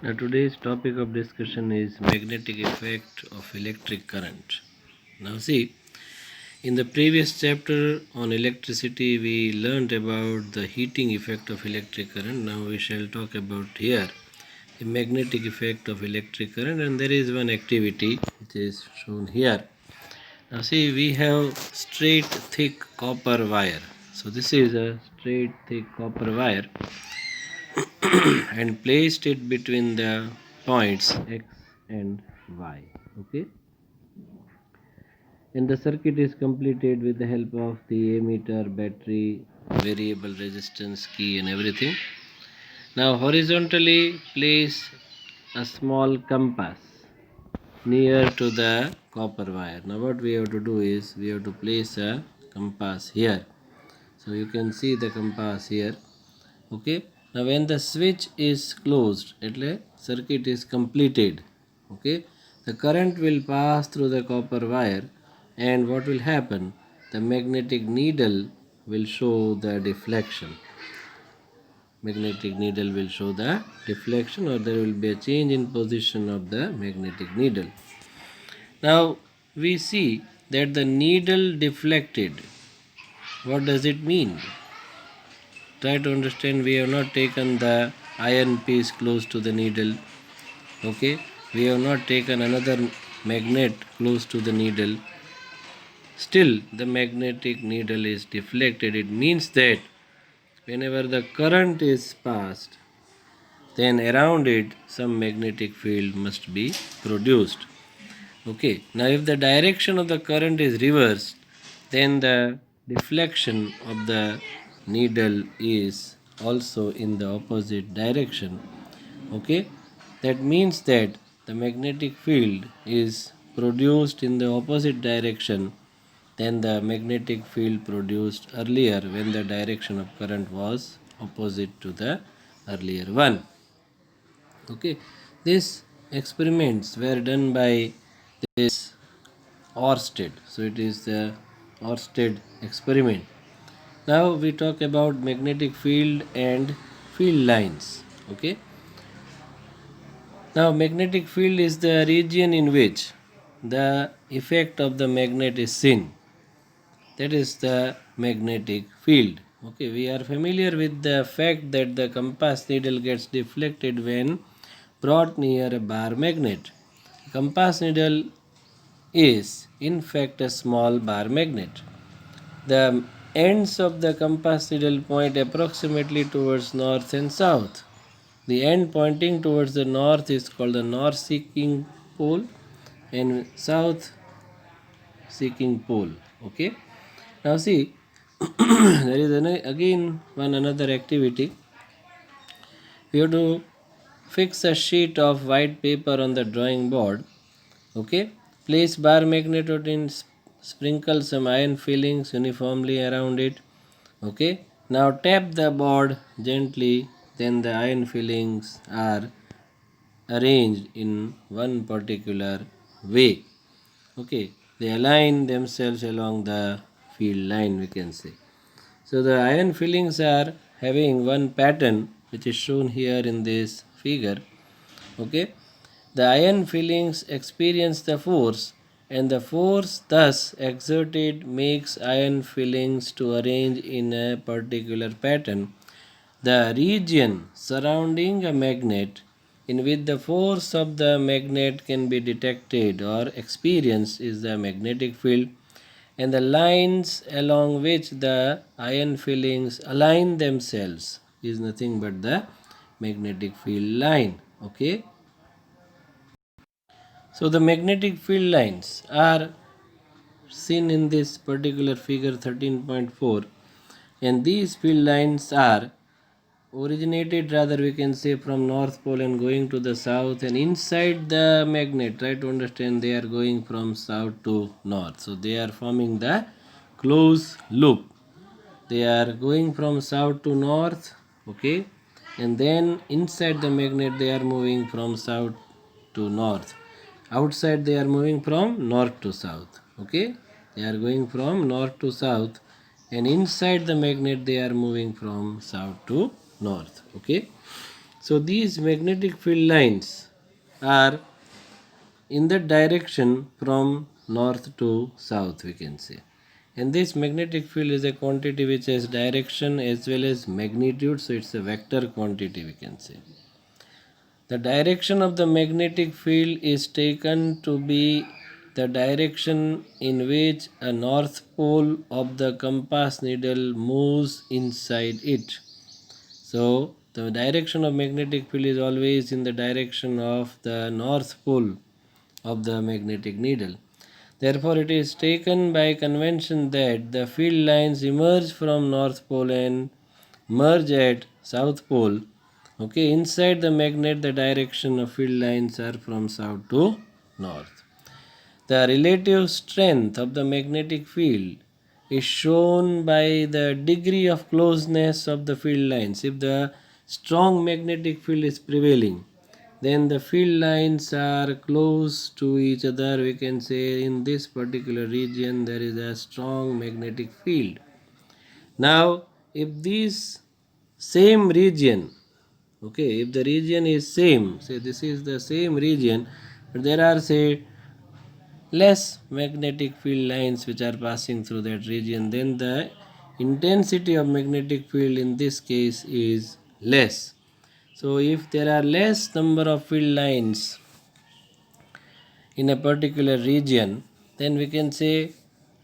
Now today's topic of discussion is magnetic effect of electric current. Now see, in the previous chapter on electricity we learned about the heating effect of electric current. Now we shall talk about here the magnetic effect of electric current, and there is one activity which is shown here. Now see, we have straight thick copper wire. So this is a straight thick copper wire and placed it between the points X and Y. Okay, and the circuit is completed with the help of the ammeter, battery, variable resistance key, and everything. Now, horizontally place a small compass near to the copper wire. Now, what we have to do is we have to place a compass here. So, you can see the compass here. Okay, now when the switch is closed, circuit is completed. Okay, the current will pass through the copper wire, and what will happen, the magnetic needle will show the deflection. Magnetic needle will show the deflection, or there will be a change in position of the magnetic needle. Now we see that the needle deflected. What does it mean? Try to understand. We have not taken the iron piece close to the needle. Okay, we have not taken another magnet close to the needle. Still the magnetic needle is deflected. It means that whenever the current is passed, then around it some magnetic field must be produced. Okay, now if the direction of the current is reversed, then the deflection of the needle is also in the opposite direction. Okay, that means that the magnetic field is produced in the opposite direction than the magnetic field produced earlier when the direction of current was opposite to the earlier one. Okay, these experiments were done by this Oersted. So it is the Oersted experiment. Now we talk about magnetic field and field lines. Okay. Now magnetic field is the region in which the effect of the magnet is seen. That is the magnetic field. Okay, we are familiar with the fact that the compass needle gets deflected when brought near a bar magnet. Compass needle is in fact a small bar magnet. The ends of the compass needle point approximately towards north and south. The end pointing towards the north is called the north seeking pole and south seeking pole. Okay. Now see, there is again another activity. We have to fix a sheet of white paper on the drawing board. Okay, place bar magnet in, sprinkle some iron fillings uniformly around it. Okay, now tap the board gently, then the iron fillings are arranged in one particular way. Okay, they align themselves along the field line, we can say. So the iron fillings are having one pattern which is shown here in this figure. Okay, the iron fillings experience the force, and the force thus exerted makes iron fillings to arrange in a particular pattern. The region surrounding a magnet in which the force of the magnet can be detected or experienced is the magnetic field, and the lines along which the iron fillings align themselves is nothing but the magnetic field line. Okay, so the magnetic field lines are seen in this particular figure 13.4, and these field lines are originated, rather we can say, from north pole and going to the south, and inside the magnet, try to understand, they are going from south to north. So they are forming the closed loop. They are going from south to north. Okay, and then inside the magnet they are moving from south to north. Outside they are moving from north to south. Okay, they are going from north to south, and inside the magnet they are moving from south to north. Okay, So these magnetic field lines are in the direction from north to south, we can say. And this magnetic field is a quantity which has direction as well as magnitude, so it's a vector quantity, we can say. The direction of the magnetic field is taken to be the direction in which a north pole of the compass needle moves inside it. So, the direction of magnetic field is always in the direction of the north pole of the magnetic needle. Therefore, it is taken by convention that the field lines emerge from north pole and merge at south pole. Okay, inside the magnet, the direction of field lines are from south to north. The relative strength of the magnetic field is shown by the degree of closeness of the field lines. If the strong magnetic field is prevailing, then the field lines are close to each other. We can say in this particular region there is a strong magnetic field. Now, if this same region, okay, if the region is same, say this is the same region, but there are say less magnetic field lines which are passing through that region, then the intensity of magnetic field in this case is less. So if there are less number of field lines in a particular region, then we can say,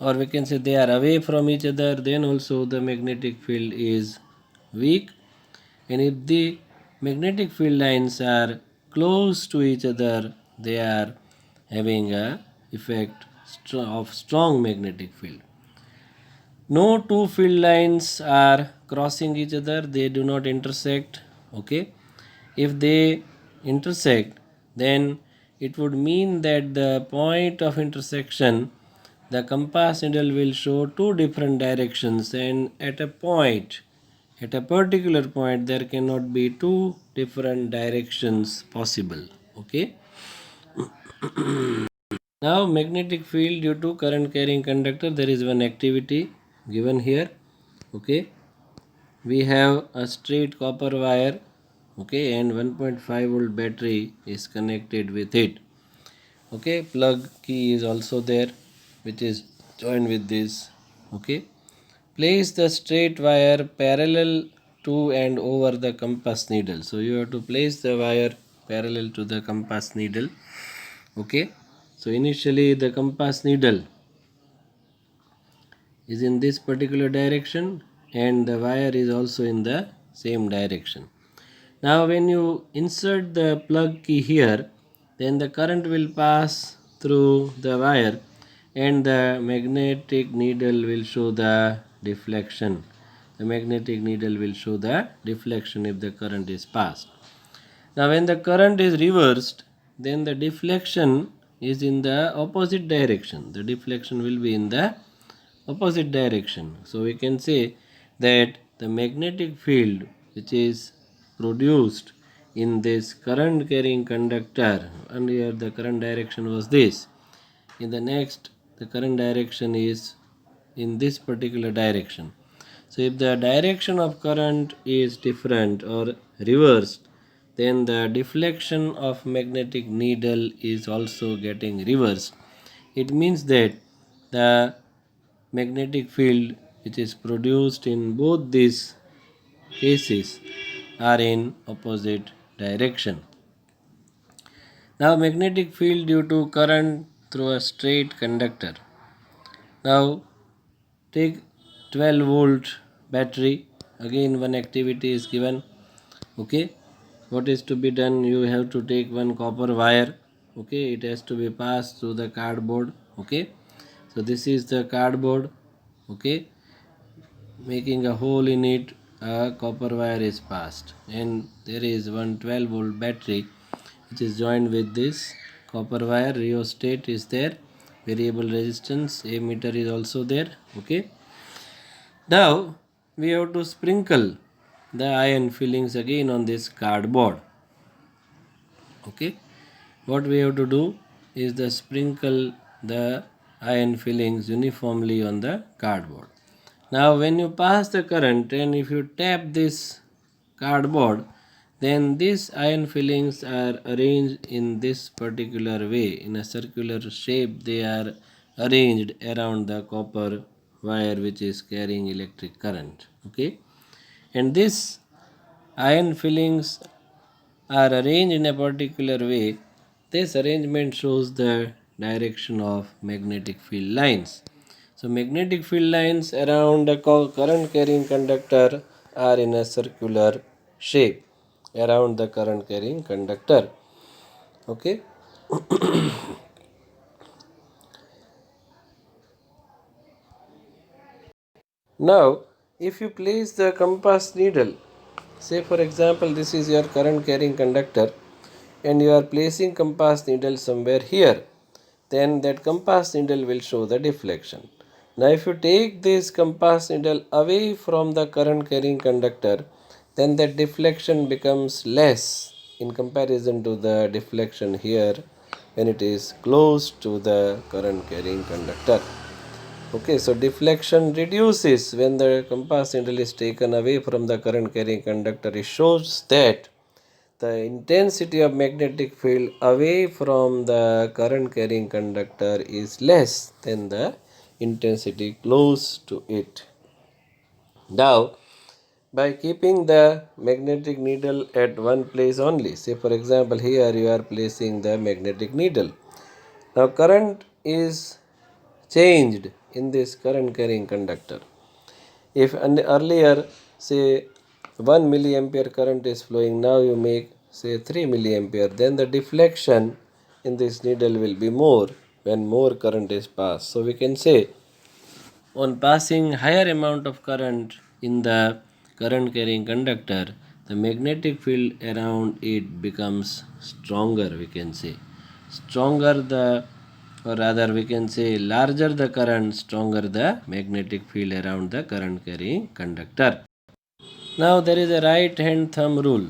or we can say they are away from each other, then also the magnetic field is weak. And if the magnetic field lines are close to each other, they are having a effect of strong magnetic field. No two field lines are crossing each other, they do not intersect. Okay, if they intersect, then it would mean that the point of intersection, the compass needle will show two different directions, and at a point, at a particular point, there cannot be two different directions possible. Okay. Now, magnetic field due to current carrying conductor, there is one activity given here. Okay, we have a straight copper wire, okay, and 1.5 volt battery is connected with it. Okay, plug key is also there, which is joined with this. Okay, place the straight wire parallel to and over the compass needle. So you have to place the wire parallel to the compass needle. Okay, so initially the compass needle is in this particular direction and the wire is also in the same direction. Now when you insert the plug key here, then the current will pass through the wire and the magnetic needle will show the deflection. The magnetic needle will show the deflection if the current is passed. Now when the current is reversed, then the deflection is in the opposite direction. The deflection will be in the opposite direction. So we can say that the magnetic field which is produced in this current carrying conductor, and here the current direction was this, in the next the current direction is in this particular direction. So if the direction of current is different or reversed, then the deflection of magnetic needle is also getting reversed. It means that the magnetic field which is produced in both these cases are in opposite direction. Now magnetic field due to current through a straight conductor. Now take 12 volt battery. Again one activity is given. Okay, what is to be done? You have to take one copper wire. Okay, it has to be passed through the cardboard. Okay, so this is the cardboard. Okay, making a hole in it, a copper wire is passed, and there is one 12 volt battery which is joined with this copper wire. Rheostat is there, variable resistance, ammeter is also there. Okay, now we have to sprinkle the iron fillings again on this cardboard. Okay, what we have to do is the sprinkle the iron fillings uniformly on the cardboard. Now when you pass the current and if you tap this cardboard, then these iron fillings are arranged in this particular way. In a circular shape, they are arranged around the copper wire which is carrying electric current. Okay, and this iron fillings are arranged in a particular way. This arrangement shows the direction of magnetic field lines. So, magnetic field lines around a current carrying conductor are in a circular shape around the current carrying conductor. Okay. Now, if you place the compass needle, say for example, this is your current carrying conductor, and you are placing compass needle somewhere here, then that compass needle will show the deflection. Now, if you take this compass needle away from the current carrying conductor, then that deflection becomes less in comparison to the deflection here when it is close to the current carrying conductor. Okay, so deflection reduces when the compass needle is taken away from the current carrying conductor. It shows that the intensity of magnetic field away from the current carrying conductor is less than the intensity close to it. Now, by keeping the magnetic needle at one place only, say for example here you are placing the magnetic needle. Now current is changed in this current carrying conductor. If earlier say 1 milliampere current is flowing, now you make say 3 milliampere, then the deflection in this needle will be more when more current is passed. So we can say on passing higher amount of current in the current carrying conductor, the magnetic field around it becomes stronger, we can say. Stronger the, or rather we can say larger the current, stronger the magnetic field around the current carrying conductor. Now there is a right hand thumb rule.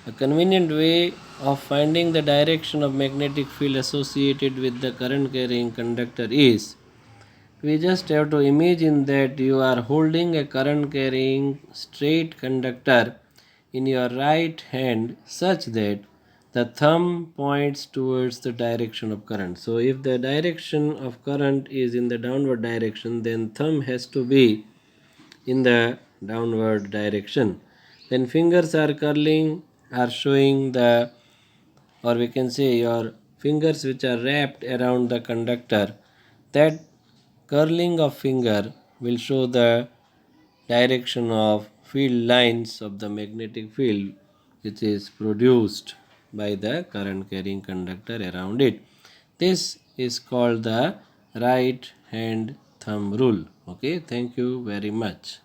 A convenient way of finding the direction of magnetic field associated with the current carrying conductor is, we just have to imagine that you are holding a current carrying straight conductor in your right hand such that the thumb points towards the direction of current. So if the direction of current is in the downward direction, then thumb has to be in the downward direction. Then fingers are curling, are showing the, or we can say your fingers which are wrapped around the conductor, that curling of finger will show the direction of field lines of the magnetic field which is produced by the current carrying conductor around it. This is called the right hand thumb rule. Okay, thank you very much.